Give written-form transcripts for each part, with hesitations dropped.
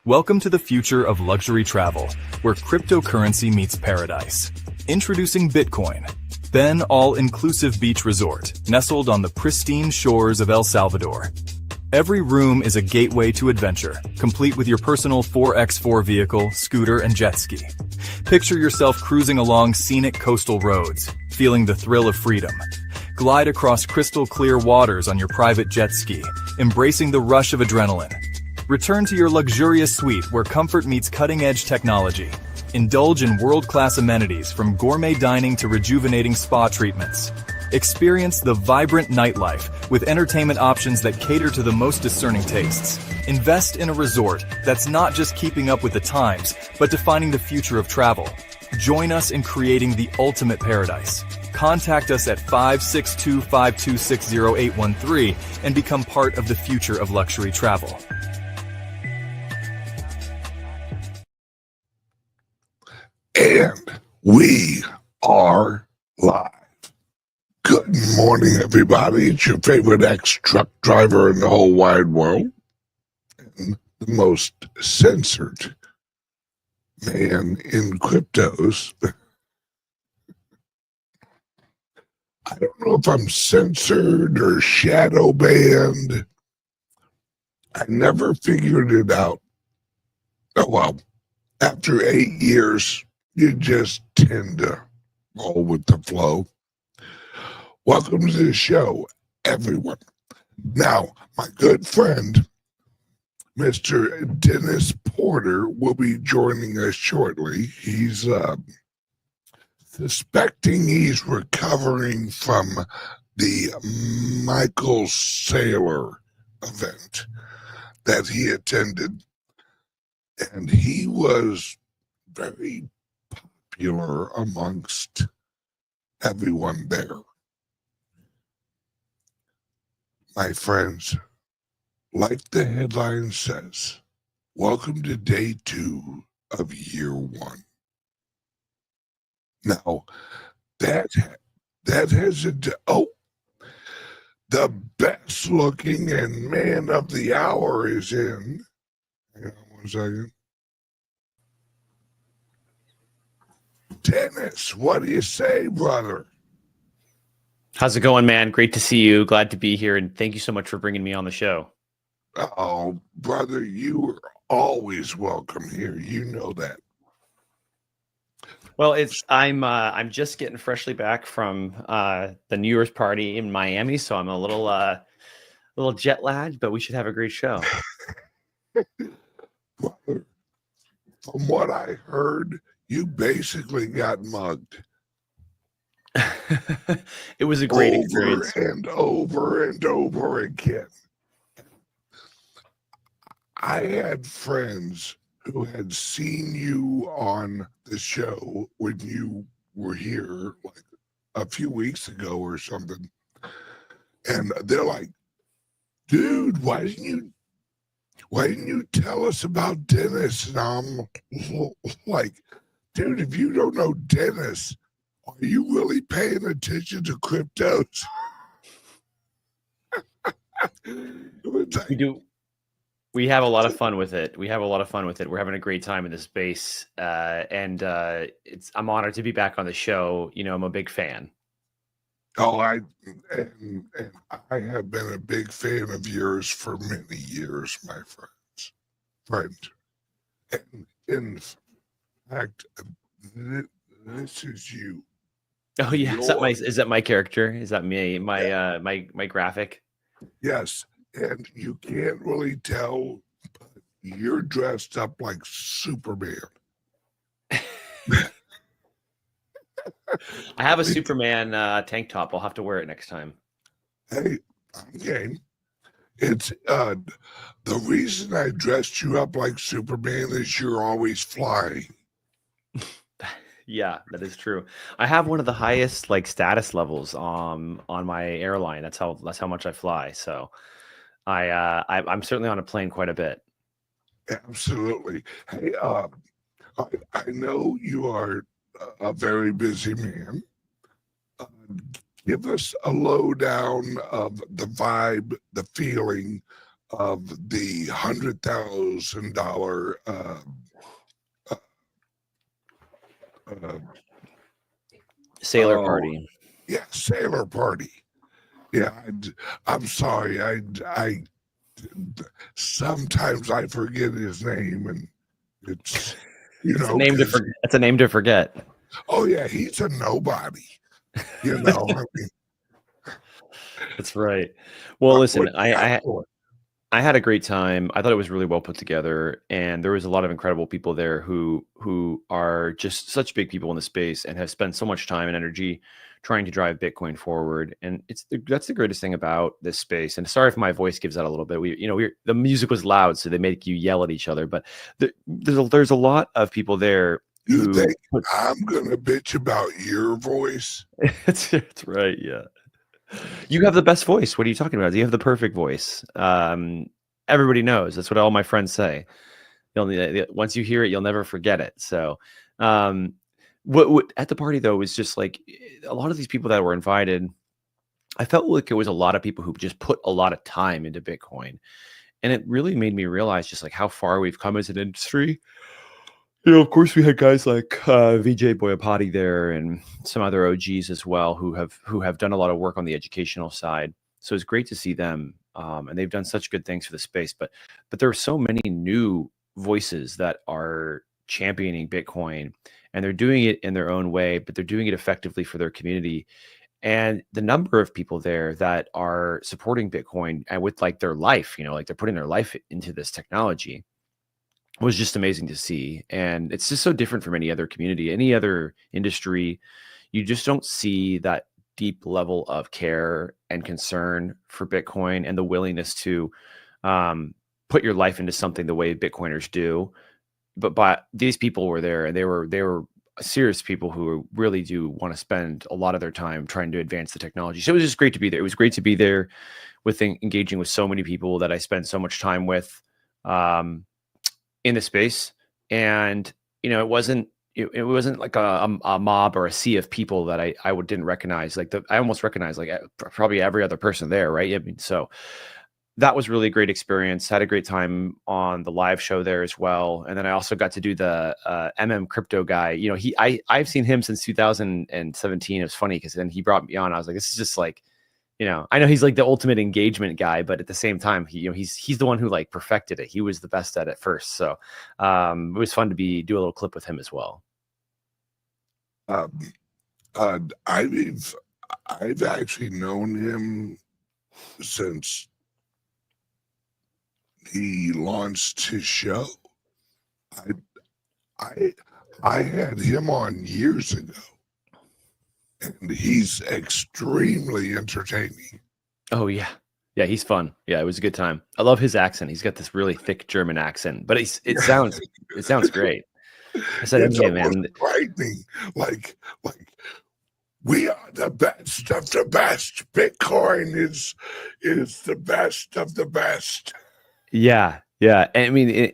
Welcome to the future of luxury travel, where cryptocurrency meets paradise. Introducing Bitcoin, then all-inclusive beach resort, nestled on the pristine shores of El Salvador. Every room is a gateway to adventure, complete with your personal 4x4 vehicle, scooter, and jet ski. Picture yourself cruising along scenic coastal roads, feeling the thrill of freedom. Glide across crystal-clear waters on your private jet ski, embracing the rush of adrenaline. Return to your luxurious suite where comfort meets cutting-edge technology. Indulge in world-class amenities from gourmet dining to rejuvenating spa treatments. Experience the vibrant nightlife with entertainment options that cater to the most discerning tastes. Invest in a resort that's not just keeping up with the times, but defining the future of travel. Join us in creating the ultimate paradise. Contact us at 562-526-0813 and become part of the future of luxury travel. And we are live. Good morning, everybody. It's your favorite ex-truck driver in the whole wide world. And the most censored man in cryptos. I don't know if I'm censored or shadow banned. I never figured it out. Oh, well, after 8 years, you just tend to roll with the flow. Welcome to the show, everyone. Now, my good friend, Mr. Dennis Porter, will be joining us shortly. He's suspecting he's recovering from the Michael Saylor event that he attended. And he was very popular amongst everyone there. My friends, like the headline says, welcome to day 2 of year 1. Now, that has the best looking and man of the hour is in. Hang on 1 second. Dennis, what do you say, brother? How's it going, man? Great to see you. Glad to be here, and thank you so much for bringing me on the show. Oh, brother, you are always welcome here. You know that. Well, I'm just getting freshly back from the New Year's party in Miami, so I'm a little jet lagged, but we should have a great show. Brother, from what I heard, you basically got mugged. It was a great experience. And over and over again. I had friends who had seen you on the show when you were here like a few weeks ago or something. And they're like, dude, why didn't you tell us about Dennis? And I'm like, dude, if you don't know Dennis, are you really paying attention to cryptos? We do. We have a lot of fun with it. We're having a great time in this space. And I'm honored to be back on the show. You know, I'm a big fan. Oh, and I have been a big fan of yours for many years, my friend. And in fact, this is you. Oh yeah, is that my character? Is that me? My graphic? Yes, and you can't really tell, but you're dressed up like Superman. I have a Superman tank top. I'll have to wear it next time. Hey, I'm game. It's the reason I dressed you up like Superman is you're always flying. Yeah, that is true. I have one of the highest like status levels on my airline. That's how much I fly. So I'm certainly on a plane quite a bit. Absolutely. Hey, I know you are a very busy man. Give us a lowdown of the vibe, the feeling of the $100,000 Sailor party. Yeah, sailor party. Yeah, I'm sorry. I sometimes I forget his name, and it's It's a name to forget. It's a name to forget. Oh yeah, he's a nobody. You know, I mean, that's right. Well, listen, I had a great time. I thought it was really well put together, and there was a lot of incredible people there who are just such big people in the space and have spent so much time and energy trying to drive Bitcoin forward. And that's the greatest thing about this space. And sorry if my voice gives out a little bit. The music was loud, so they make you yell at each other. But there's a lot of people there. You think I'm gonna bitch about your voice? That's right. Yeah. You have the best voice. What are you talking about? You have the perfect voice. Everybody knows. That's what all my friends say. Once you hear it, you'll never forget it. So, what at the party though was just like a lot of these people that were invited. I felt like it was a lot of people who just put a lot of time into Bitcoin, and it really made me realize just like how far we've come as an industry. Of course, we had guys like Vijay Boyapati there, and some other OGs as well who have done a lot of work on the educational side. So it's great to see them, and they've done such good things for the space. But there are so many new voices that are championing Bitcoin, and they're doing it in their own way, but they're doing it effectively for their community. And the number of people there that are supporting Bitcoin and with like their life, like they're putting their life into this technology, was just amazing to see. And it's just so different from any other community, any other industry. You just don't see that deep level of care and concern for Bitcoin and the willingness to put your life into something the way Bitcoiners do. But these people were there, and they were serious people who really do want to spend a lot of their time trying to advance the technology. So it was just great to be there. It was great to be there engaging with so many people that I spend so much time with in the space. And it wasn't like a mob or a sea of people that I didn't recognize. Like I almost recognized like probably every other person there, right? I mean, so that was really a great experience. Had a great time on the live show there as well. And then I also got to do the Crypto guy. I've seen him since 2017. It was funny because then he brought me on. I was like, this is just like, I know he's like the ultimate engagement guy, but at the same time, he's the one who like perfected it. He was the best at it first. So it was fun to do a little clip with him as well. I've actually known him since he launched his show. I had him on years ago, and he's extremely entertaining. Oh yeah, he's fun. Yeah, it was a good time. I love his accent. He's got this really thick German accent, but it sounds great. I said, it's man, frightening. Like we are the best of the best. Bitcoin is the best of the best. Yeah. I mean,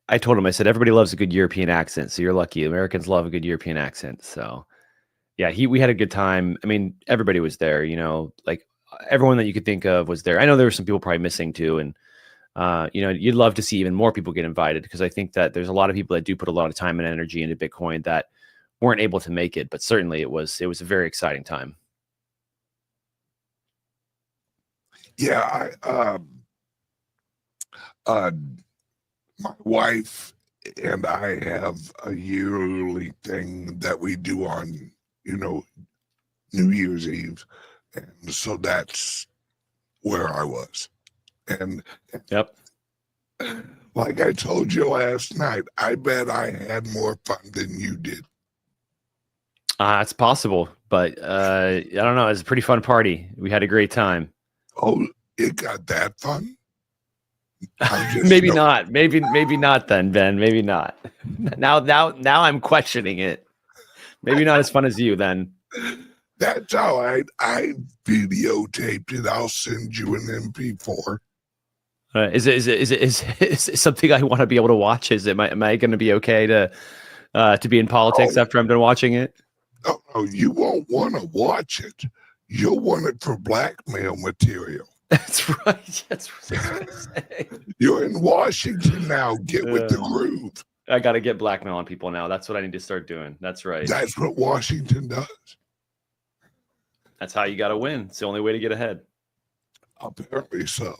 I told him, I said, everybody loves a good European accent, so you're lucky. Americans love a good European accent. So yeah, we had a good time. I mean, everybody was there, like everyone that you could think of was there. I know there were some people probably missing too. And, you'd love to see even more people get invited, because I think that there's a lot of people that do put a lot of time and energy into Bitcoin that weren't able to make it, but certainly it was a very exciting time. Yeah. My wife and I have a yearly thing that we do on, New Year's Eve. And so that's where I was. And yep. Like I told you last night, I bet I had more fun than you did. It's possible, but I don't know. It was a pretty fun party. We had a great time. Oh, it got that fun? Maybe not. Maybe not then, Ben. Maybe not. Now I'm questioning it. Maybe not as fun as you then. That's all right. I videotaped it. I'll send you an MP4. Is it something I want to be able to watch? Am I going to be okay to be in politics after I'm done watching it? No, you won't want to watch it. You'll want it for blackmail material. That's right. That's what I was going to say. You're in Washington now. Get with the groove. I got to get blackmail on people now. That's what I need to start doing. That's right. That's what Washington does. That's how you got to win. It's the only way to get ahead. Apparently so.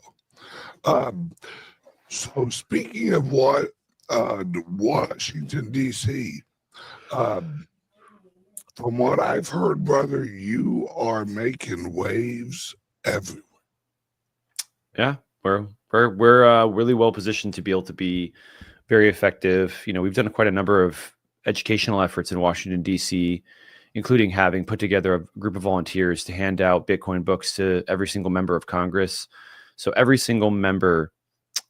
So speaking of what Washington, D.C., from what I've heard, brother, you are making waves everywhere. Yeah, we're really well positioned to be able to be very effective. You know, we've done quite a number of educational efforts in Washington, D.C., including having put together a group of volunteers to hand out Bitcoin books to every single member of Congress. So every single member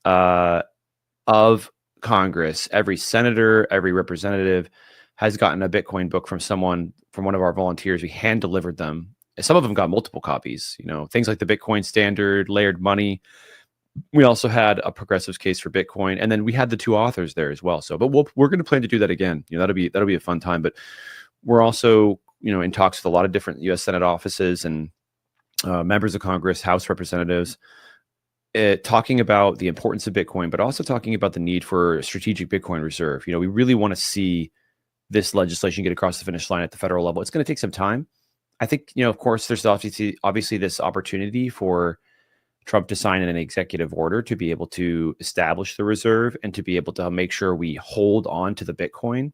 of Congress, every senator, every representative has gotten a Bitcoin book from one of our volunteers. We hand delivered them. Some of them got multiple copies, you know, things like the Bitcoin Standard, Layered Money. We also had a progressives case for Bitcoin, and then we had the two authors there as well. So, but we're going to plan to do that again. You know, that'll be a fun time. But we're also, you know, in talks with a lot of different U.S. Senate offices and members of Congress, House representatives, talking about the importance of Bitcoin, but also talking about the need for a strategic Bitcoin reserve. You know, we really want to see this legislation get across the finish line at the federal level. It's going to take some time. I think, you know, of course, there's obviously this opportunity for Trump to sign an executive order to be able to establish the reserve and to be able to make sure we hold on to the Bitcoin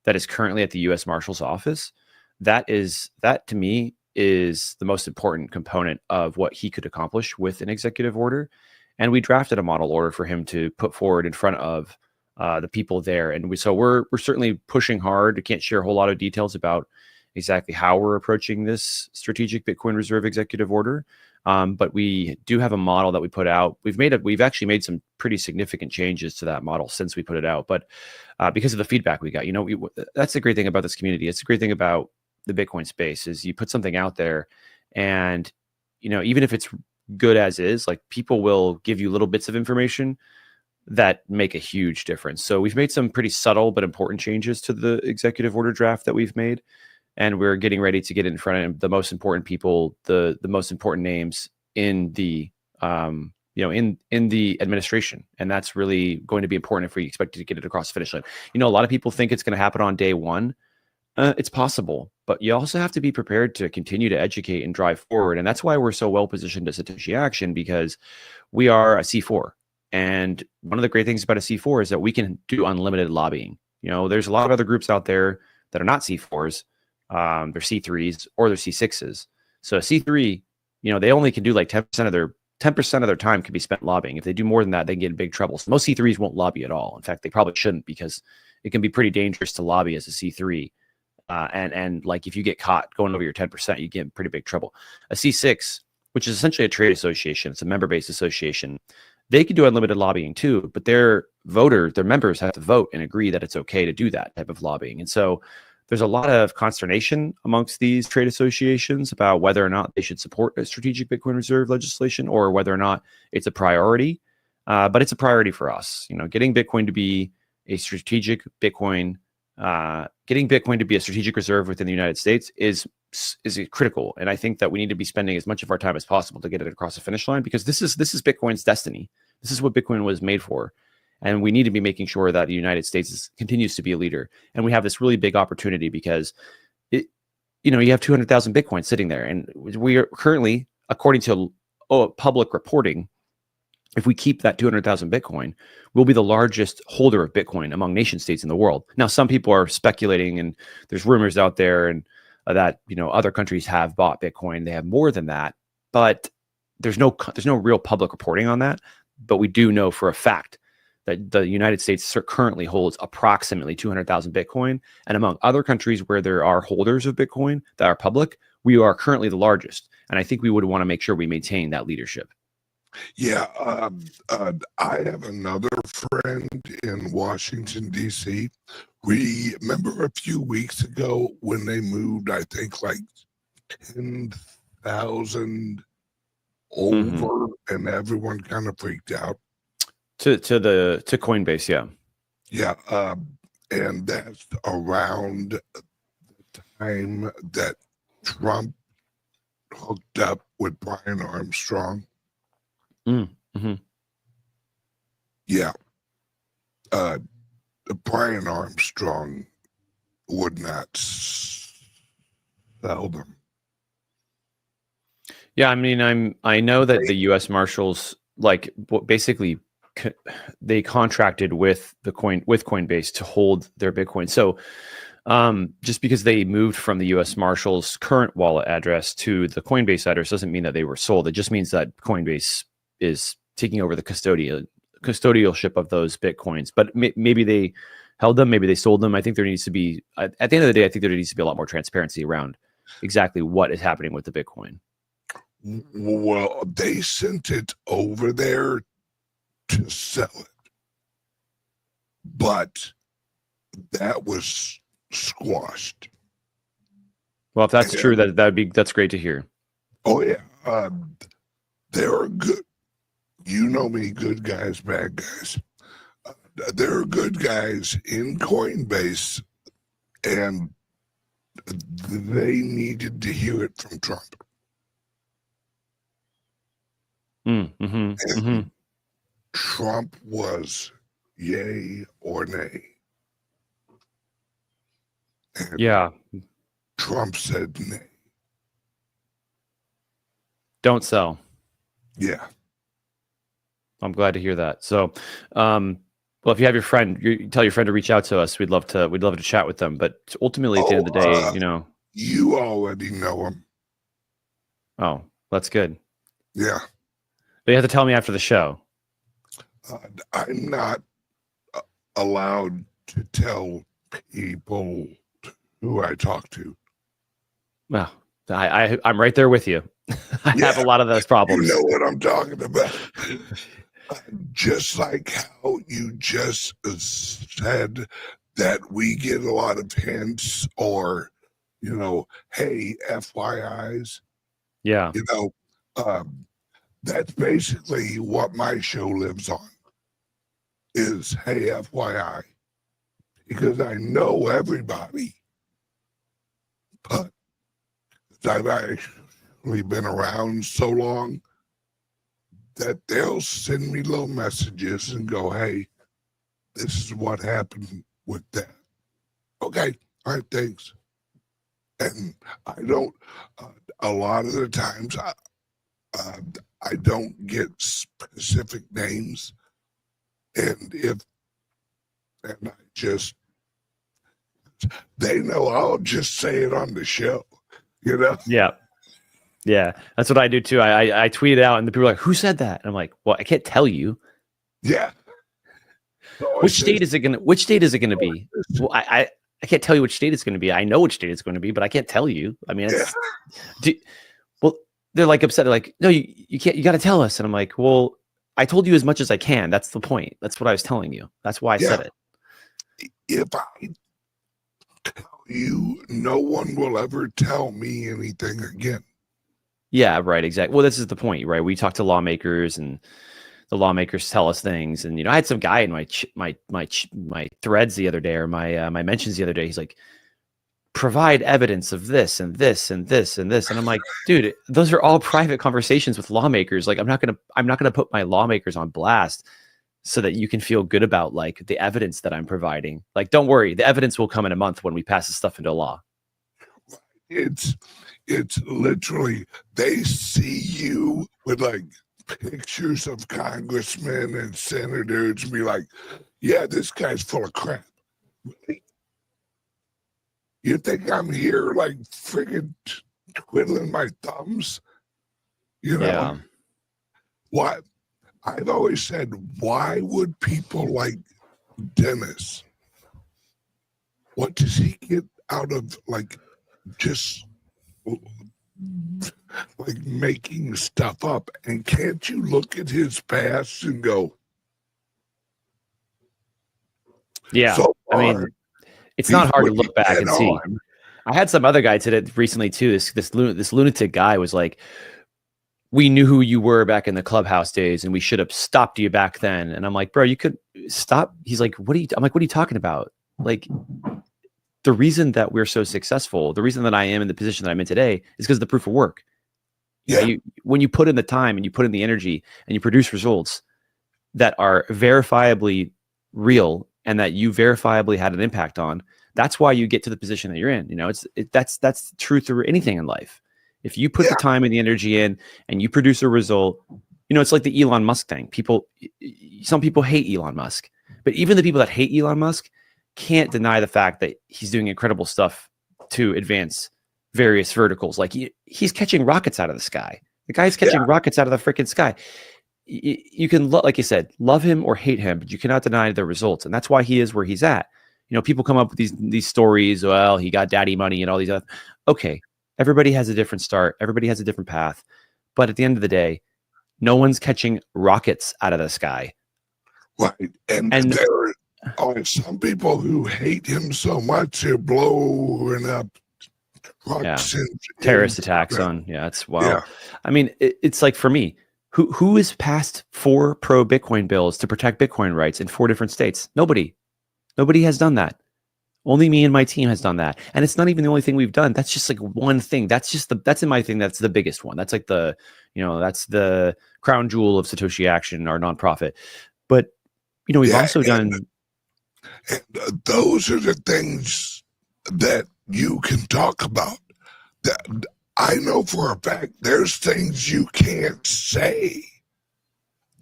that is currently at the U.S. Marshal's office. That to me is the most important component of what he could accomplish with an executive order. And we drafted a model order for him to put forward in front of the people there. And we're certainly pushing hard. I can't share a whole lot of details about exactly how we're approaching this strategic Bitcoin reserve executive order. But we do have a model that we put out. We've actually made some pretty significant changes to that model since we put it out. But because of the feedback we got, you know, that's the great thing about this community. It's the great thing about the Bitcoin space is you put something out there, and you know, even if it's good as is, like people will give you little bits of information that make a huge difference. So we've made some pretty subtle but important changes to the executive order draft that we've made. And we're getting ready to get in front of the most important people, the most important names in the in the administration, and that's really going to be important if we expect to get it across the finish line. You know, a lot of people think it's going to happen on day one. It's possible, but you also have to be prepared to continue to educate and drive forward, and that's why we're so well positioned as Satoshi Action, because we are a C4, and one of the great things about a C4 is that we can do unlimited lobbying. You know, there's a lot of other groups out there that are not C4s. They're C3s or they're C6s. So a C3, you know, they only can do like 10% of their time can be spent lobbying. If they do more than that, they get in big trouble. So most C3s won't lobby at all. In fact, they probably shouldn't, because it can be pretty dangerous to lobby as a C3. And like if you get caught going over your 10%, you get in pretty big trouble. A C6, which is essentially a trade association, it's a member-based association, they can do unlimited lobbying too, but their members have to vote and agree that it's okay to do that type of lobbying. And so there's a lot of consternation amongst these trade associations about whether or not they should support a strategic Bitcoin reserve legislation or whether or not it's a priority. But it's a priority for us. You know, getting Bitcoin to be a strategic Bitcoin, getting Bitcoin to be a strategic reserve within the United States is critical. And I think that we need to be spending as much of our time as possible to get it across the finish line, because this is Bitcoin's destiny. This is what Bitcoin was made for. And we need to be making sure that the United States continues to be a leader. And we have this really big opportunity because, you have 200,000 Bitcoin sitting there. And we are currently, according to public reporting, if we keep that 200,000 Bitcoin, we'll be the largest holder of Bitcoin among nation states in the world. Now, some people are speculating, and there's rumors out there and that, other countries have bought Bitcoin. They have more than that, but there's no real public reporting on that. But we do know for a fact that the United States currently holds approximately 200,000 Bitcoin. And among other countries where there are holders of Bitcoin that are public, we are currently the largest. And I think we would want to make sure we maintain that leadership. Yeah. I have another friend in Washington, D.C. We remember a few weeks ago when they moved, I think, like 10,000 over, and everyone kind of freaked out. To Coinbase, yeah. Yeah, and that's around the time that Trump hooked up with Brian Armstrong. Mm-hmm. Yeah. Brian Armstrong would not sell them. Yeah, I mean, I know that the U.S. Marshals basically they contracted with Coinbase to hold their Bitcoin. So just because they moved from the U.S. Marshals current wallet address to the Coinbase address doesn't mean that they were sold. It just means that Coinbase is taking over the custodialship of those Bitcoins. But maybe they held them, maybe they sold them. I think there needs to be, at the end of the day, I think there needs to be a lot more transparency around exactly what is happening with the Bitcoin. Well, they sent it over there to sell it, but that was squashed. Well, if that's true, that's great to hear. Oh yeah, there are good. You know me, good guys, bad guys. There are good guys in Coinbase, and they needed to hear it from Trump. Trump was yay or nay. And yeah. Trump said nay. Don't sell. Yeah. I'm glad to hear that. So, well, if you have your friend, you tell your friend to reach out to us. We'd love to chat with them. But ultimately, at the end of the day, you already know him. Oh, that's good. Yeah. But you have to tell me after the show. I'm not allowed to tell people who I talk to. Well, I'm right there with you. I have a lot of those problems. You know what I'm talking about. Just like how you just said that we get a lot of hints or, hey, FYIs. Yeah. That's basically what my show lives on is, hey, FYI. Because I know everybody, but I've actually been around so long that they'll send me little messages and go, hey, this is what happened with that. Okay, all right, thanks. And I don't, a lot of the times, I don't get specific names. And I just, they know I'll just say it on the show, Yeah. Yeah. That's what I do too. I tweet it out and the people are like, who said that? And I'm like, well, I can't tell you. Yeah. Which state is it going to be? Well, I can't tell you which state it's going to be. I know which state it's going to be, but I can't tell you. I mean, well, they're like upset. They're like, no, you can't, you got to tell us. And I'm like, well, I told you as much as I can. That's the point. That's what I was telling you. That's why I said it. If I tell you, no one will ever tell me anything again. Yeah, right. Exactly. Well, this is the point, right? We talk to lawmakers and the lawmakers tell us things. And, I had some guy in my threads the other day or my mentions the other day. He's like, provide evidence of this and this and this and this. And I'm like, dude, those are all private conversations with lawmakers. Like, I'm not going to put my lawmakers on blast so that you can feel good about like the evidence that I'm providing. Like, don't worry. The evidence will come in a month when we pass this stuff into law. It's literally, they see you with like pictures of congressmen and senators and be like, yeah, this guy's full of crap. Really? You think I'm here like friggin' twiddling my thumbs? Yeah. Why? I've always said, why would people like Dennis? What does he get out of like just like making stuff up? And can't you look at his past and go, yeah, so I mean, it's not hard to look back and see. on. I had some other guy today recently too. This lunatic guy was like, we knew who you were back in the clubhouse days and we should have stopped you back then. And I'm like, bro, you could stop. He's like, I'm like, what are you talking about? Like, the reason that we're so successful, the reason that I am in the position that I'm in today is because of the proof of work. You know, when you put in the time and you put in the energy and you produce results that are verifiably real and that you verifiably had an impact on, that's why you get to the position that you're in. You know, that's true through anything in life. If you put the time and the energy in and you produce a result, you know, it's like the Elon Musk thing. Some people hate Elon Musk, but even the people that hate Elon Musk can't deny the fact that he's doing incredible stuff to advance various verticals. Like he's catching rockets out of the sky. The guy's catching rockets out of the freaking sky. You can, like you said, love him or hate him, but you cannot deny the results. And that's why he is where he's at. You know, people come up with these stories. Well, he got daddy money and all these other. Okay, everybody has a different start. Everybody has a different path. But at the end of the day, no one's catching rockets out of the sky. Right. And there are some people who hate him so much they're blowing up trucks and terrorist attacks on. Yeah, it's wild. Yeah. I mean, it's like for me, who has passed 4 pro-Bitcoin bills to protect Bitcoin rights in 4 different states? Nobody has done that. Only me and my team has done that. And it's not even the only thing we've done. That's just like one thing. That's in my thing. That's the biggest one. That's like that's the crown jewel of Satoshi Action, our nonprofit. But, you know, we've also done. And those are the things that you can talk about. That I know for a fact there's things you can't say.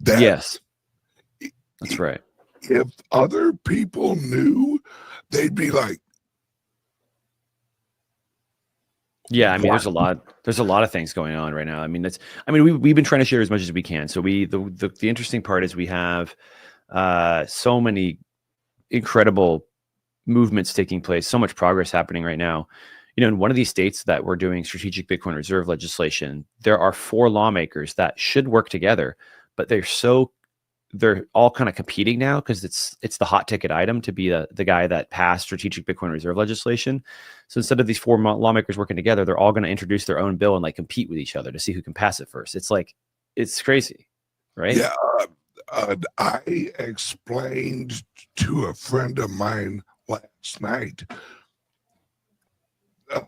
Yes. That's right. If other people knew, they'd be like, yeah, I mean, there's a lot of things going on right now. I mean, we've been trying to share as much as we can. So the interesting part is we have so many incredible movements taking place, so much progress happening right now. You know, in one of these states that we're doing strategic Bitcoin reserve legislation, there are 4 lawmakers that should work together, but they're all kind of competing now because it's the hot ticket item to be the guy that passed strategic Bitcoin reserve legislation. So instead of these 4 lawmakers working together, they're all going to introduce their own bill and like compete with each other to see who can pass it first. It's crazy, right? Yeah. I explained to a friend of mine last night after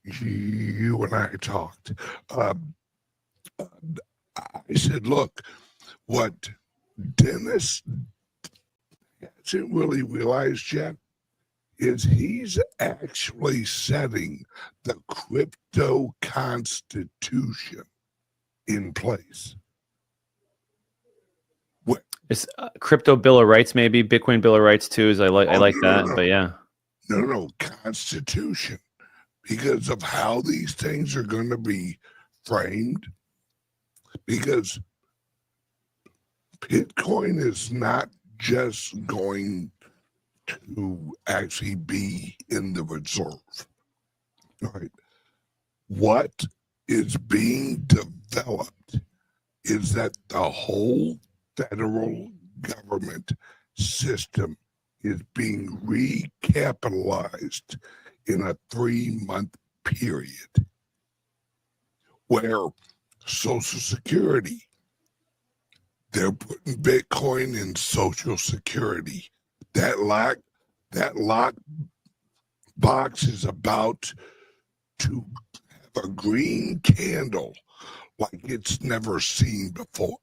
you and I talked. I said, look, what Dennis hasn't really realized yet is he's actually setting the crypto constitution in place. It's crypto bill of rights, maybe Bitcoin bill of rights too. I like that, but yeah. No, constitution, because of how these things are going to be framed. Because Bitcoin is not just going to actually be in the reserve. Right? What is being developed is that the whole federal government system is being recapitalized in a 3-month period where Social Security, they're putting Bitcoin in Social Security. That lock box is about to have a green candle like it's never seen before.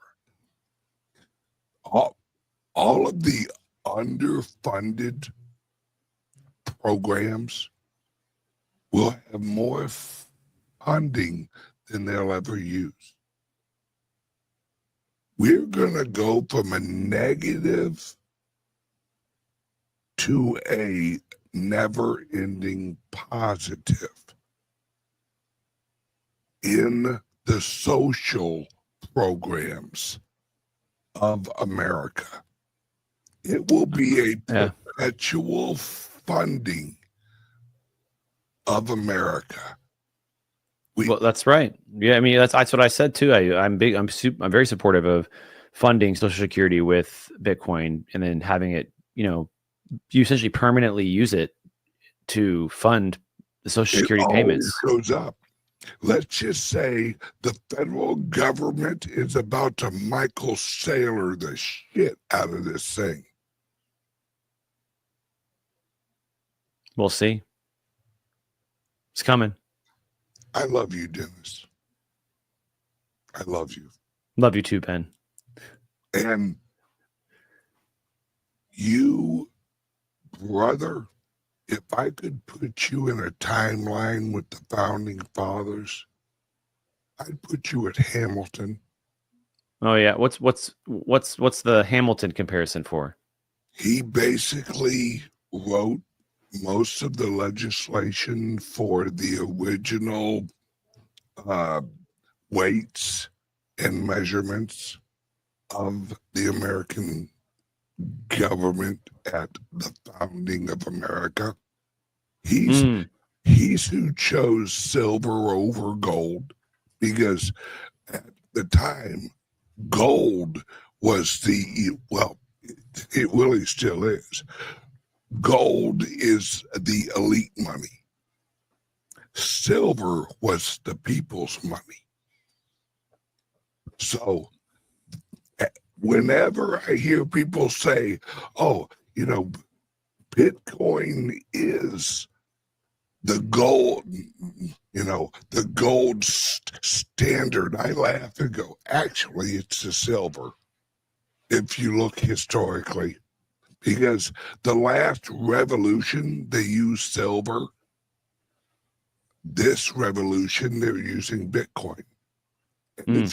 All of the underfunded programs will have more funding than they'll ever use. We're going to go from a negative to a never-ending positive in the social programs of America. It will be a perpetual funding of America. Well, that's right. Yeah, I mean that's what I said too. I'm very supportive of funding Social Security with Bitcoin and then having it, you know, you essentially permanently use it to fund the Social Security payments. It goes up. Let's just say the federal government is about to Michael Saylor the shit out of this thing. We'll see. It's coming. I love you, Dennis. I love you. Love you too, Ben. And you, brother, if I could put you in a timeline with the founding fathers, I'd put you at Hamilton. Oh yeah, what's the Hamilton comparison for? He basically wrote most of the legislation for the original weights and measurements of the American government at the founding of America. He's who chose silver over gold, because at the time gold was it really still is. Gold is the elite money. Silver was the people's money. So whenever I hear people say, oh, Bitcoin is the gold, the gold standard, I laugh and go, actually, it's the silver. If you look historically, because the last revolution, they used silver. This revolution, they're using Bitcoin. And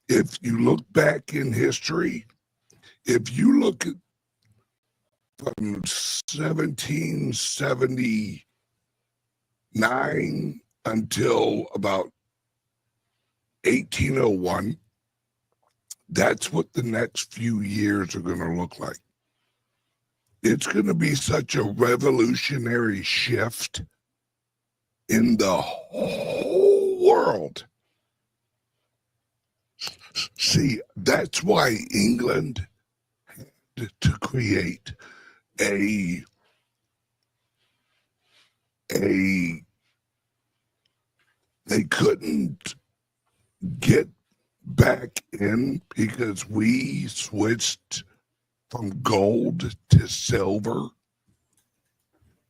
if you look back in history, if you look at from 1779 until about 1801, that's what the next few years are going to look like. It's going to be such a revolutionary shift in the whole world. See, that's why England had to create they couldn't get back in because we switched from gold to silver.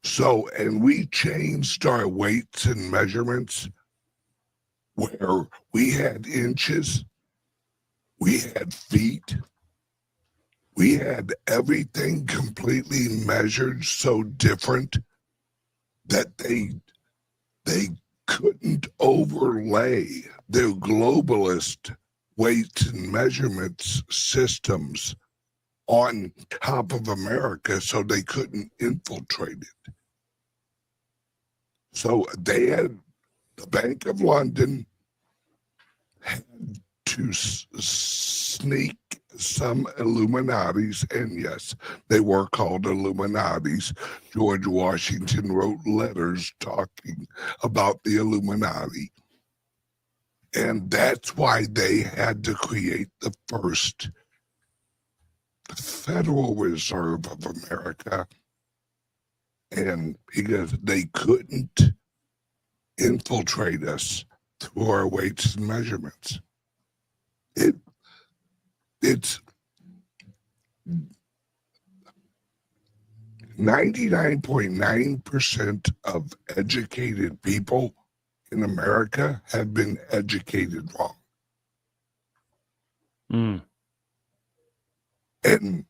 So, and we changed our weights and measurements where we had inches, we had feet, we had everything completely measured so different that they couldn't overlay their globalist weights and measurements systems on top of America, so they couldn't infiltrate it. So they had the Bank of London had to sneak some Illuminatis, and yes, they were called Illuminatis. George Washington wrote letters talking about the Illuminati. And that's why they had to create the first Federal Reserve of America. And because they couldn't infiltrate us through our weights and measurements. It's 99.9% of educated people in America have been educated wrong. And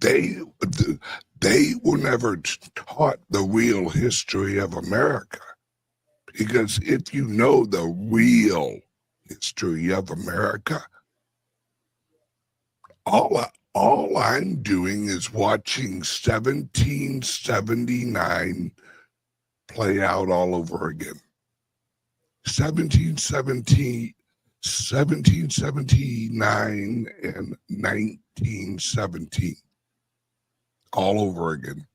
they were never taught the real history of America. Because if you know the real history of America, all I'm doing is watching 1779 play out all over again. 1779 and 1917 all over again.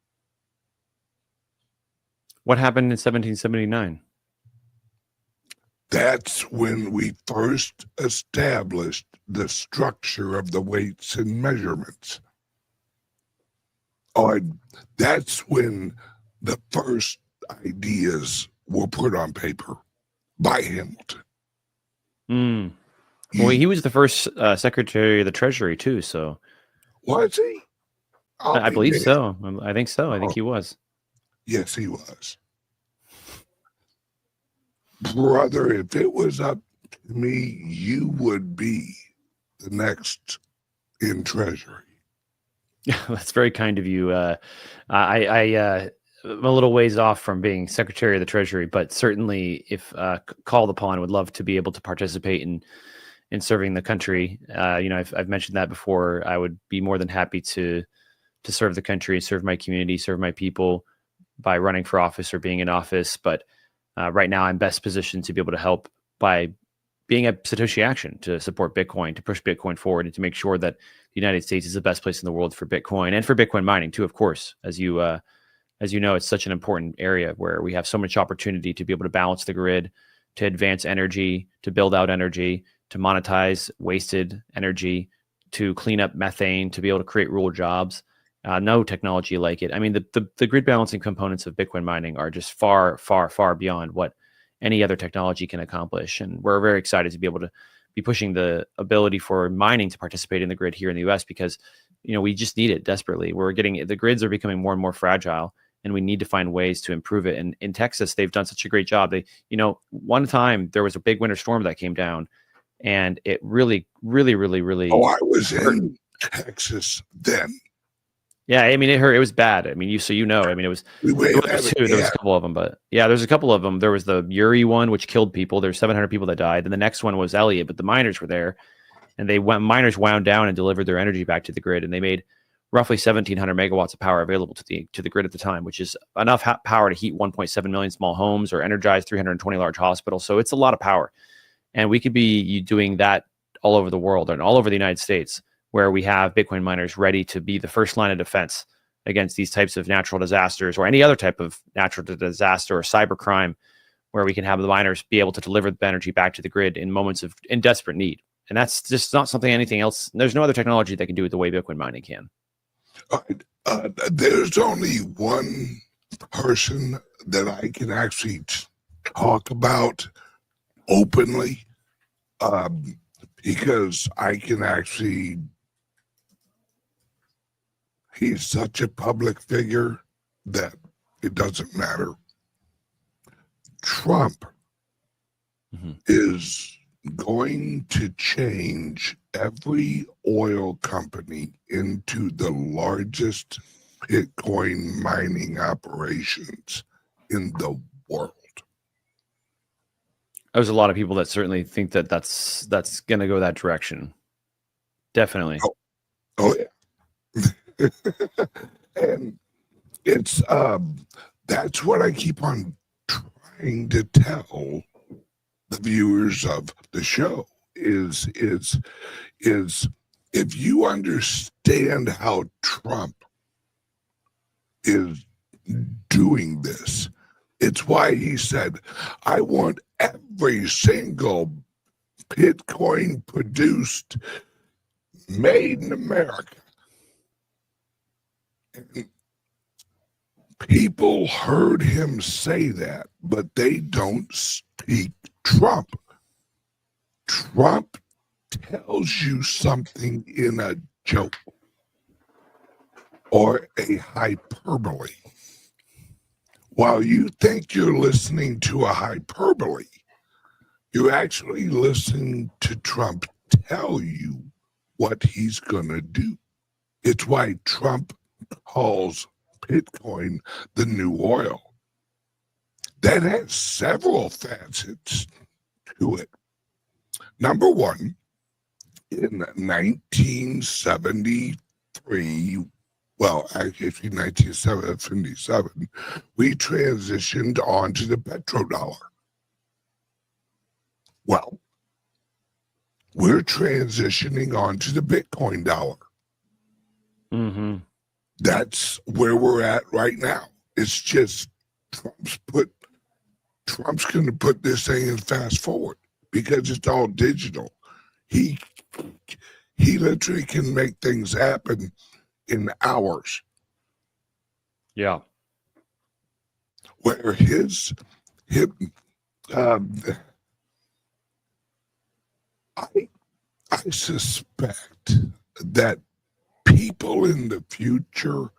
What happened in 1779? That's when we first established the structure of the weights and measurements. That's when the first ideas were put on paper by Hamilton. Well, he was the first Secretary of the Treasury too, so. Was he? I believe so. I think so. I think he was. Yes, he was. Brother, if it was up to me, you would be the next in Treasury. That's very kind of you. I'm a little ways off from being Secretary of the Treasury, but certainly, if called upon, would love to be able to participate in serving the country. I've mentioned that before. I would be more than happy to serve the country, serve my community, serve my people by running for office or being in office. But right now, I'm best positioned to be able to help by being a Satoshi Action to support Bitcoin, to push Bitcoin forward, and to make sure that the United States is the best place in the world for Bitcoin and for Bitcoin mining too. Of course, as you know, it's such an important area where we have so much opportunity to be able to balance the grid, to advance energy, to build out energy, to monetize wasted energy, to clean up methane, to be able to create rural jobs. No technology like it. I mean, the grid balancing components of Bitcoin mining are just far, far, far beyond what any other technology can accomplish. And we're very excited to be able to be pushing the ability for mining to participate in the grid here in the US because, we just need it desperately. The grids are becoming more and more fragile, and we need to find ways to improve it. And in Texas, they've done such a great job. One time there was a big winter storm that came down, and it really, really, really, really. Oh, I was in Texas then. Yeah, I mean, it hurt. It was bad. I mean, it was. There was a couple of them, but yeah, there's a couple of them. There was the Uri one, which killed people. There's 700 people that died. And the next one was Elliott, but the miners were there, and miners wound down and delivered their energy back to the grid, and they made roughly 1,700 megawatts of power available to the grid at the time, which is enough power to heat 1.7 million small homes or energize 320 large hospitals. So it's a lot of power, and we could be doing that all over the world and all over the United States, where we have Bitcoin miners ready to be the first line of defense against these types of natural disasters or any other type of natural disaster or cybercrime, where we can have the miners be able to deliver the energy back to the grid in moments in desperate need. And that's just not something anything else. There's no other technology that can do it the way Bitcoin mining can. There's only one person that I can actually talk about openly, because I can actually. He's such a public figure that it doesn't matter. Trump is going to change every oil company into the largest Bitcoin mining operations in the world. There's a lot of people that certainly think that's going to go that direction. Definitely. Oh yeah. And it's that's what I keep on trying to tell the viewers of the show is if you understand how Trump is doing this, it's why he said, I want every single Bitcoin produced made in America. People heard him say that, but they don't speak Trump. Trump tells you something in a joke or a hyperbole. While you think you're listening to a hyperbole, you're actually listening to Trump tell you what he's going to do. It's why Trump calls Bitcoin the new oil. That has several facets to it. Number one, in 1973, well, actually 1977, we transitioned onto the petrodollar. Well, we're transitioning onto the Bitcoin dollar. Mm-hmm. That's where we're at right now. It's just Trump's going to put this thing in fast forward because it's all digital. He literally can make things happen in hours. Yeah. Where I suspect that people in the future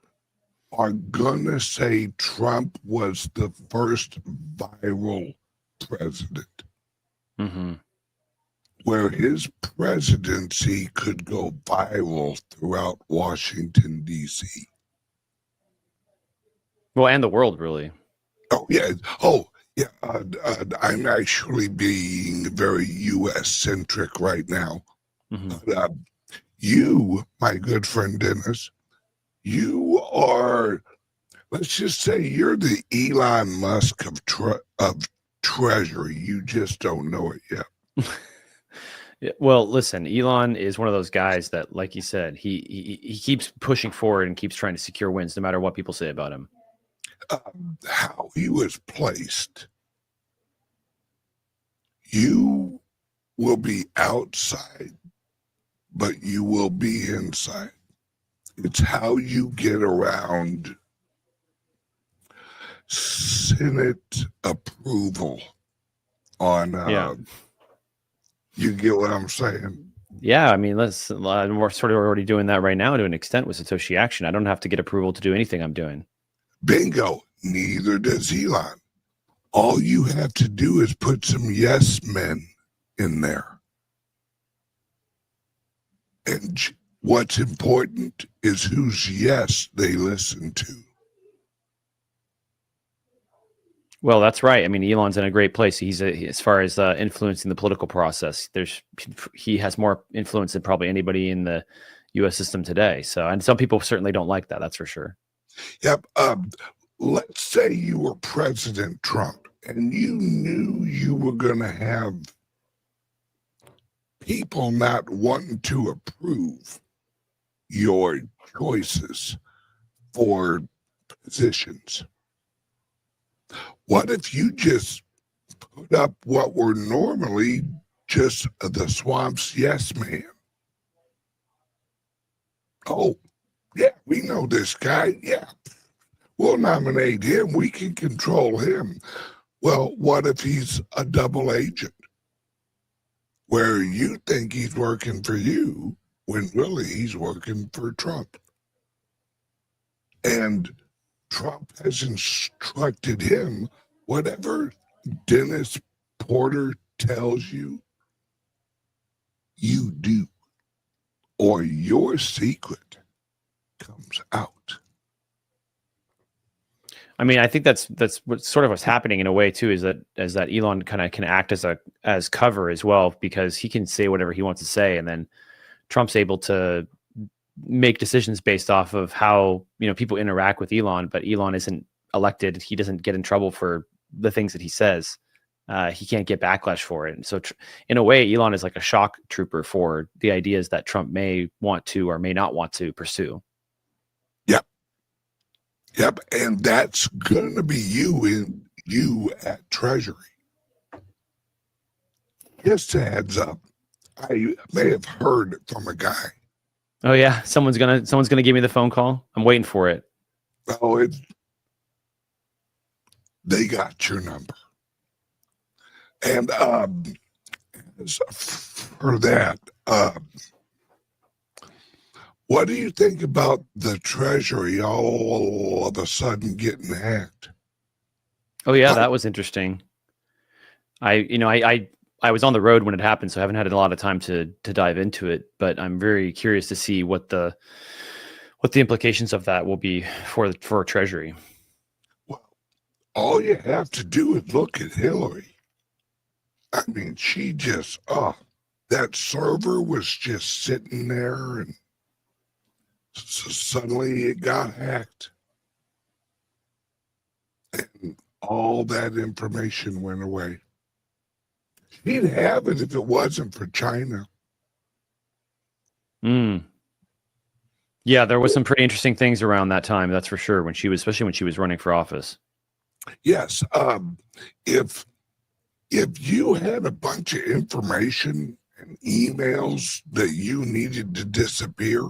are gonna say Trump was the first viral president, Mm-hmm. where his presidency could go viral throughout Washington, D.C. Well, and the world, really. Oh, yeah. Oh, yeah. I'm actually being very U.S. centric right now. Mm-hmm. But, you, my good friend Dennis, you are, let's just say you're the Elon Musk of Treasury. You just don't know it yet. Yeah, well, listen, Elon is one of those guys that, like you said, he keeps pushing forward and keeps trying to secure wins no matter what people say about him. How he was placed, you will be outside, but you will be inside. It's how you get around Senate approval on, Yeah. you get what I'm saying? Yeah, I mean, we're sort of already doing that right now to an extent with Satoshi Action. I don't have to get approval to do anything I'm doing. Bingo. Neither does Elon. All you have to do is put some yes men in there. And what's important is whose yes they listen to. Well, that's right. I mean, Elon's in a great place. As far as influencing the political process, he has more influence than probably anybody in the U.S. system today. So, and some people certainly don't like that. That's for sure. Yep. Let's say you were President Trump and you knew you were going to have people not wanting to approve your choices for positions. What if you just put up what were normally just the swamp's yes man? Oh, yeah, we know this guy. Yeah, we'll nominate him. We can control him. Well, what if he's a double agent where you think he's working for you when really he's working for Trump? And Trump has instructed him, whatever Dennis Porter tells you, you do, or your secret comes out. I mean, I think that's what sort of what's happening in a way too, is that Elon kind of can act as cover as well, because he can say whatever he wants to say, and then Trump's able to make decisions based off of how, people interact with Elon. But Elon isn't elected; he doesn't get in trouble for the things that he says. He can't get backlash for it. And so, in a way, Elon is like a shock trooper for the ideas that Trump may want to or may not want to pursue. Yep, and that's going to be you at Treasury. Just a heads up, I may have heard from a guy. Oh yeah, someone's gonna give me the phone call. I'm waiting for it. Oh, they got your number, and for that, what do you think about the Treasury all of a sudden getting hacked? Oh yeah, that was interesting. I was on the road when it happened, so I haven't had a lot of time to dive into it. But I'm very curious to see what the implications of that will be for Treasury. Well, all you have to do is look at Hillary. I mean, she just that server was just sitting there, and suddenly it got hacked, and all that information went away. She'd have it if it wasn't for China. Yeah, there was some pretty interesting things around that time, that's for sure, especially when she was running for office. Yes. If you had a bunch of information and emails that you needed to disappear,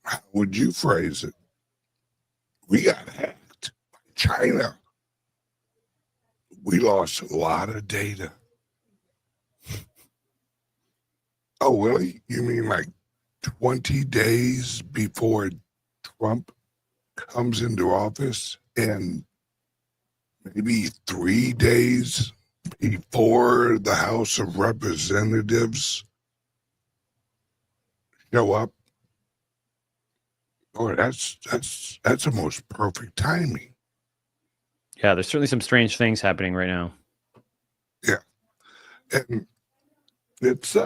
how would you phrase it? We got hacked by China. We lost a lot of data. Oh, really? You mean like 20 days before Trump comes into office and maybe 3 days before the House of Representatives show up. Oh, that's almost perfect timing. Yeah, there's certainly some strange things happening right now. Yeah, and it's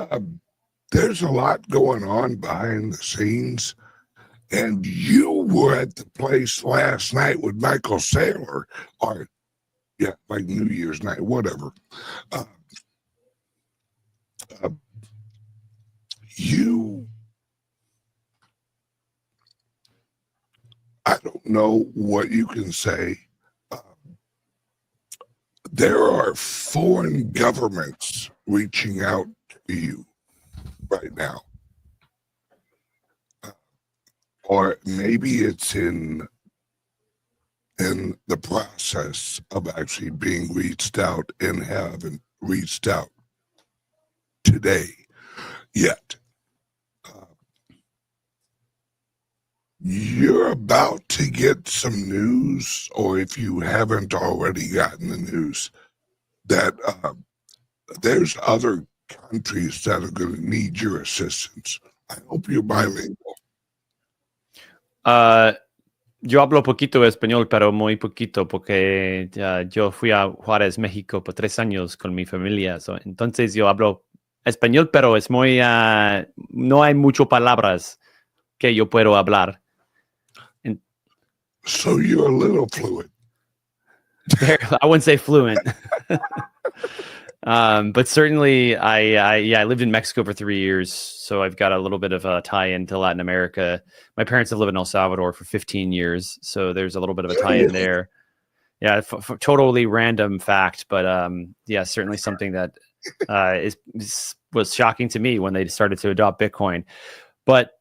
there's a lot going on behind the scenes. And you were at the place last night with Michael Saylor, or yeah, like New Year's night, whatever. Uh, uh, I don't know what you can say. Uh, there are foreign governments reaching out to you right now. Or maybe it's in the process of actually being reached out and haven't reached out today yet. You're about to get some news, or if you haven't already gotten the news, that there's other countries that are going to need your assistance. I hope you're bilingual. Yo hablo poquito español, pero muy poquito, porque yo fui a Juárez, México, por 3 años con mi familia. Entonces yo hablo español, pero es muy, no hay muchas palabras que yo puedo hablar. So you're a little fluent. I wouldn't say fluent. But certainly I lived in Mexico for 3 years, so I've got a little bit of a tie-in to Latin America. My parents have lived in El Salvador for 15 years, so there's a little bit of a tie-in there. Yeah, totally random fact, but yeah, certainly something that was shocking to me when they started to adopt Bitcoin. But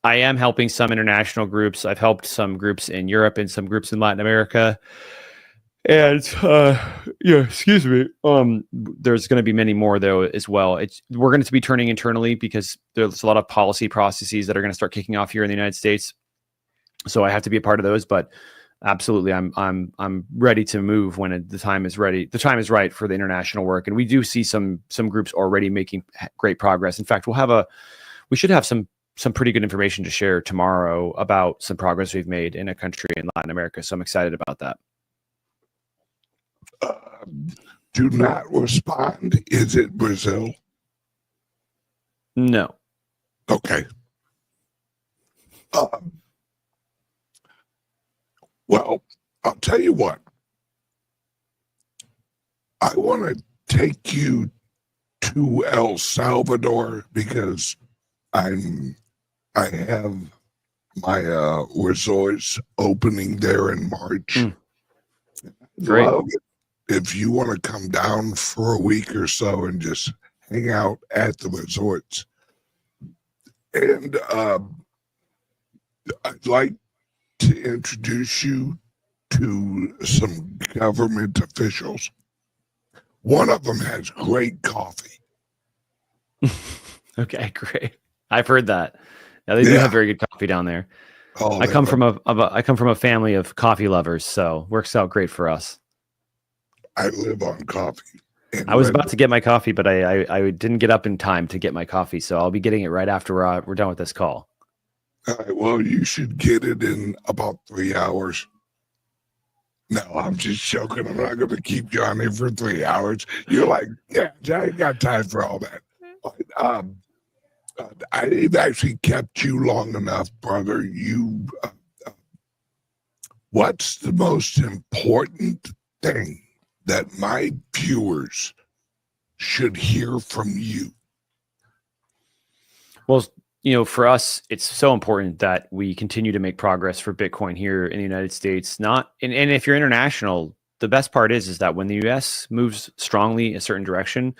I am helping some international groups. I've helped some groups in Europe and some groups in Latin America. And yeah, excuse me. There's going to be many more though as well. We're going to be turning internally because there's a lot of policy processes that are going to start kicking off here in the United States. So I have to be a part of those. But absolutely, I'm ready to move when the time is ready. The time is right for the international work, and we do see some groups already making great progress. In fact, we should have some pretty good information to share tomorrow about some progress we've made in a country in Latin America. So I'm excited about that. Do not respond. Is it Brazil? No. Okay. Well, I'll tell you what. I want to take you to El Salvador because I have my resorts opening there in March. Great. If you want to come down for a week or so and just hang out at the resorts. And I'd like to introduce you to some government officials. One of them has great coffee. Okay, great. I've heard that. Yeah, they do have very good coffee down there. Oh, I come from a family of coffee lovers, so works out great for us. I live on coffee. I was about to get my coffee, but I didn't get up in time to get my coffee, so I'll be getting it right after we're done with this call. All right, well, you should get it in about 3 hours. No, I'm just joking. I'm not going to keep you on there for 3 hours. You're like, yeah, I ain't got time for all that. But, I've actually kept you long enough, brother. What's the most important thing that my viewers should hear from you? Well, for us, it's so important that we continue to make progress for Bitcoin here in the United States. And if you're international, the best part is that when the US moves strongly a certain direction,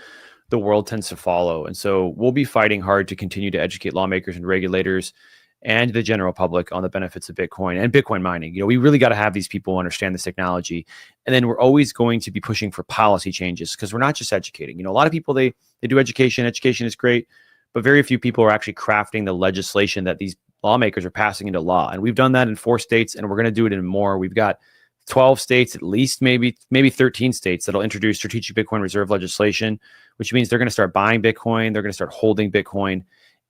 the world tends to follow. And so we'll be fighting hard to continue to educate lawmakers and regulators and the general public on the benefits of Bitcoin and Bitcoin mining. We really got to have these people understand this technology. And then we're always going to be pushing for policy changes because we're not just educating. A lot of people, they do education. Education is great, but very few people are actually crafting the legislation that these lawmakers are passing into law. And we've done that in 4 states, and we're going to do it in more. We've got 12 states, at least maybe 13 states that'll introduce strategic Bitcoin reserve legislation, which means they're going to start buying Bitcoin. They're going to start holding Bitcoin.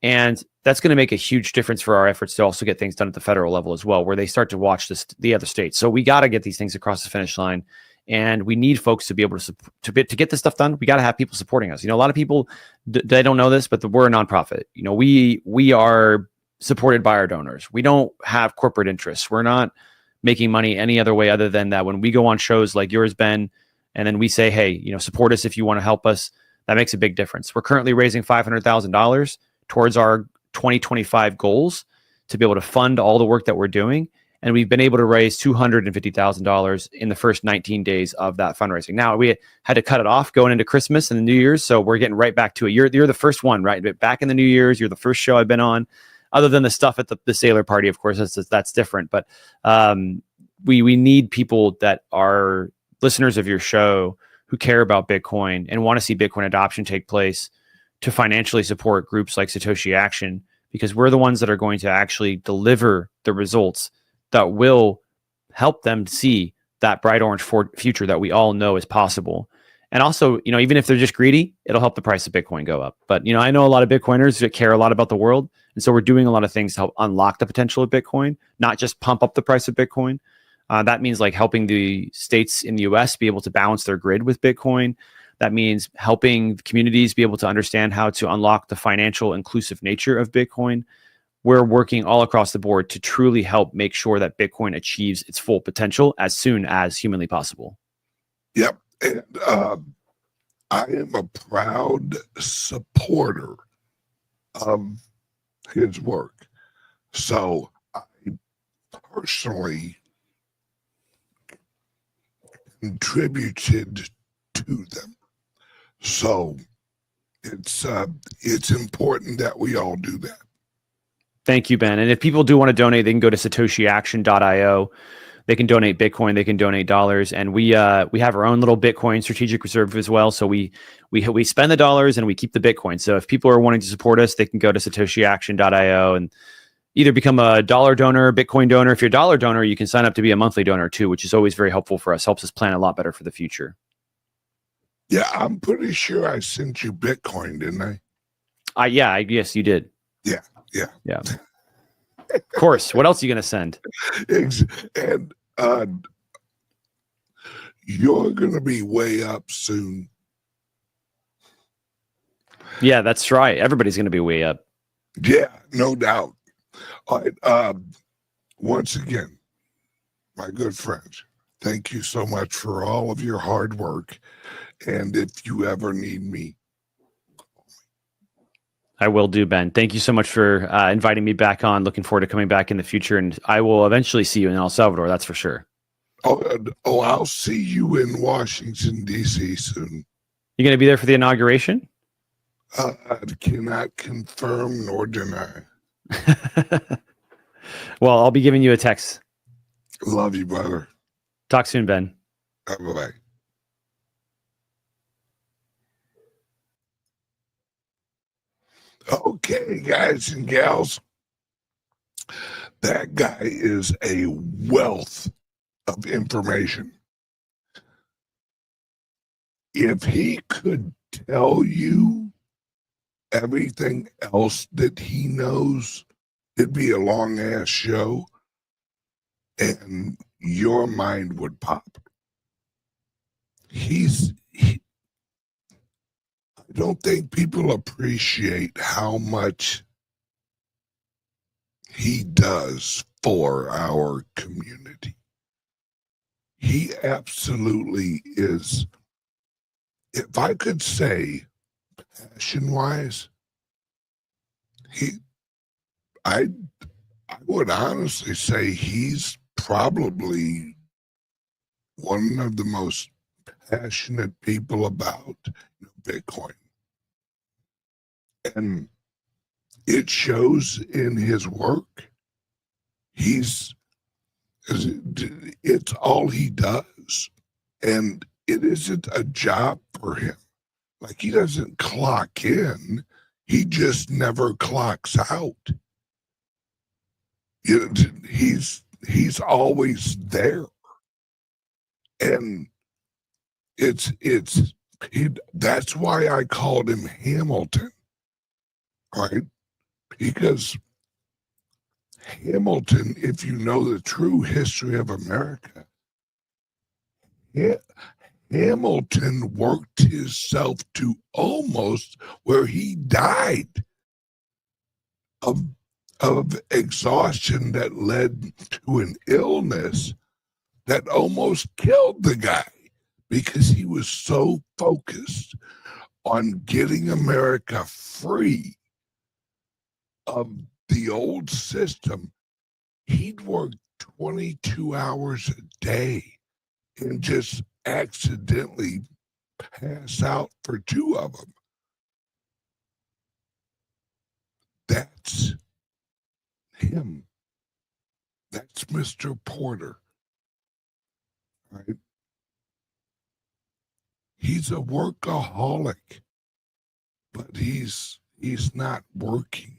And that's going to make a huge difference for our efforts to also get things done at the federal level as well, where they start to watch the other states. So we got to get these things across the finish line. And we need folks to be able to get this stuff done. We got to have people supporting us. A lot of people, they don't know this, but we're a nonprofit. We are supported by our donors. We don't have corporate interests. We're not making money any other way other than that. When we go on shows like yours, Ben, and then we say, hey, support us if you want to help us, that makes a big difference. We're currently raising $500,000 towards our 2025 goals to be able to fund all the work that we're doing. And we've been able to raise $250,000 in the first 19 days of that fundraising. Now, we had to cut it off going into Christmas and the New Year's, so we're getting right back to it. You're the first one, right? But back in the New Year's, you're the first show I've been on, other than the stuff at the Sailor Party, of course, that's different. But we need people that are listeners of your show who care about Bitcoin and want to see Bitcoin adoption take place to financially support groups like Satoshi Action, because we're the ones that are going to actually deliver the results that will help them see that bright orange future that we all know is possible. And also, even if they're just greedy, it'll help the price of Bitcoin go up. But, I know a lot of Bitcoiners that care a lot about the world. And so we're doing a lot of things to help unlock the potential of Bitcoin, not just pump up the price of Bitcoin. That means like helping the states in the US be able to balance their grid with Bitcoin. That means helping communities be able to understand how to unlock the financial inclusive nature of Bitcoin. We're working all across the board to truly help make sure that Bitcoin achieves its full potential as soon as humanly possible. Yep. And I am a proud supporter of his work. So I personally contributed to them. So it's important that we all do that. Thank you, Ben. And if people do want to donate, they can go to satoshiaction.io. They can donate Bitcoin, they can donate dollars, and we have our own little Bitcoin strategic reserve as well. So we spend the dollars and we keep the Bitcoin. So if people are wanting to support us, they can go to satoshiaction.io and either become a dollar donor, Bitcoin donor. If you're a dollar donor, you can sign up to be a monthly donor too, which is always very helpful for us. Helps us plan a lot better for the future. Yeah, I'm pretty sure I sent you Bitcoin, didn't I? Yes, you did. Yeah. Of course. What else are you going to send? And you're going to be way up soon. Yeah, that's right. Everybody's going to be way up. Yeah, no doubt. All right. Once again, my good friends, thank you so much for all of your hard work. And if you ever need me, I will do, Ben. Thank you so much for inviting me back on. Looking forward to coming back in the future. And I will eventually see you in El Salvador. That's for sure. I'll see you in Washington, D.C. soon. You going to be there for the inauguration? I cannot confirm nor deny. Well, I'll be giving you a text. Love you, brother. Talk soon, Ben. Bye-bye. Okay, guys and gals, that guy is a wealth of information. If he could tell you everything else that he knows, it'd be a long-ass show, and your mind would pop. I don't think people appreciate how much he does for our community. He absolutely is. If I could say, passion-wise, I would honestly say he's probably one of the most passionate people about Bitcoin. And it shows in his work. It's all he does. And it isn't a job for him. Like, he doesn't clock in. He just never clocks out. He's always there. And that's why I called him Hamilton, right? Because Hamilton, if you know the true history of America, Hamilton worked himself to almost where he died of exhaustion that led to an illness that almost killed the guy because he was so focused on getting America free of the old system. He'd work 22 hours a day and just accidentally pass out for 2 of them. That's him. That's Mr. Porter, right? He's a workaholic, but he's not working.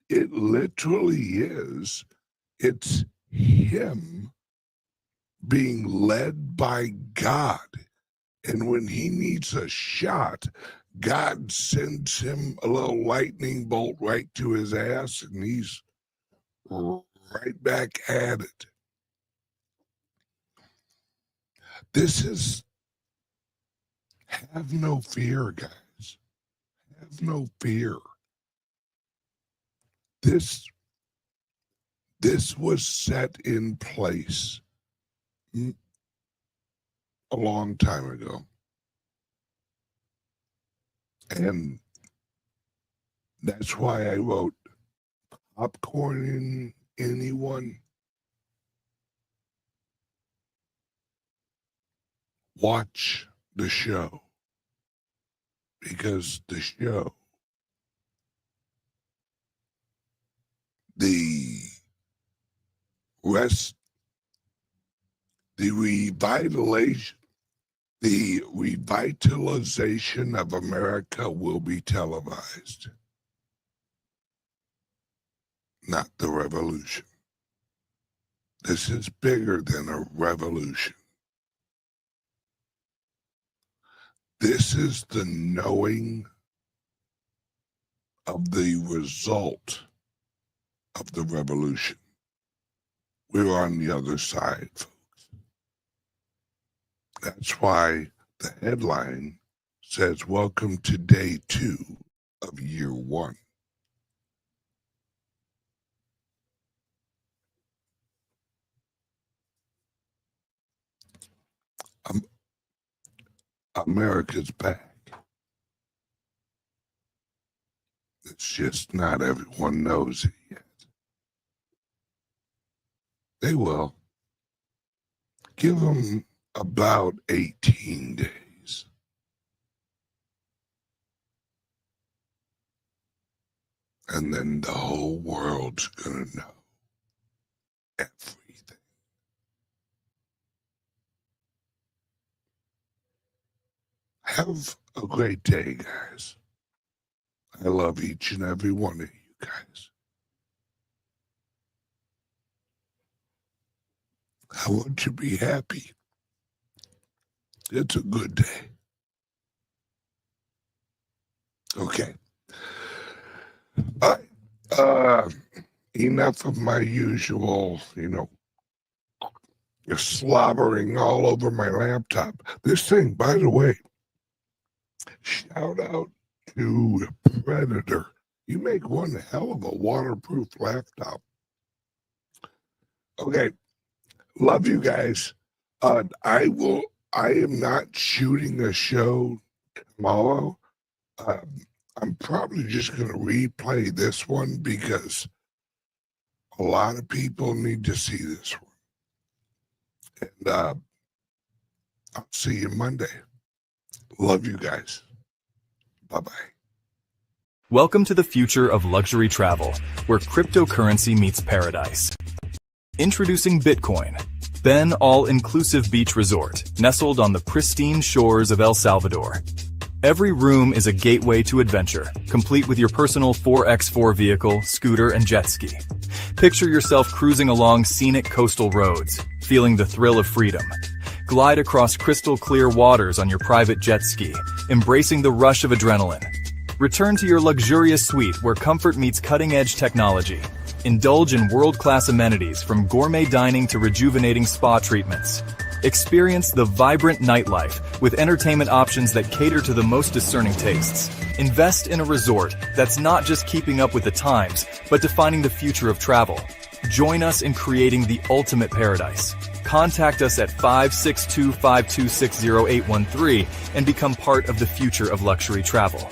It literally is. It's him being led by God. And when he needs a shot, God sends him a little lightning bolt right to his ass, and he's right back at it. This is, have no fear, guys. Have no fear. This was set in place a long time ago. And that's why I wrote popcorn in anyone. Watch the show. Because the show, the revitalization of America will be televised, not the revolution. This is bigger than a revolution. This is the knowing of the result of the revolution. We're on the other side, folks. That's why the headline says, "Welcome to day 2 of year 1." America's back. It's just not everyone knows it yet. They will. Give them about 18 days. And then the whole world's gonna know everything. Have a great day, guys. I love each and every one of you guys. I want you to be happy. It's a good day. Okay. All right. Enough of my usual, slobbering all over my laptop. This thing, by the way, shout out to Predator. You make one hell of a waterproof laptop. Okay. Love you guys. I am not shooting a show tomorrow. I'm probably just going to replay this one because a lot of people need to see this one. And I'll see you Monday. Love you guys. Bye-bye. Welcome to the future of luxury travel, where cryptocurrency meets paradise. Introducing Bitcoin, then all-inclusive beach resort nestled on the pristine shores of El Salvador. Every room is a gateway to adventure, complete with your personal 4x4 vehicle, scooter, and jet ski. Picture yourself cruising along scenic coastal roads, feeling the thrill of freedom. Glide across crystal clear waters on your private jet ski, embracing the rush of adrenaline. Return to your luxurious suite where comfort meets cutting-edge technology. Indulge in world-class amenities from gourmet dining to rejuvenating spa treatments. Experience the vibrant nightlife with entertainment options that cater to the most discerning tastes. Invest in a resort that's not just keeping up with the times, but defining the future of travel. Join us in creating the ultimate paradise. Contact us at 562-526-0813 and become part of the future of luxury travel.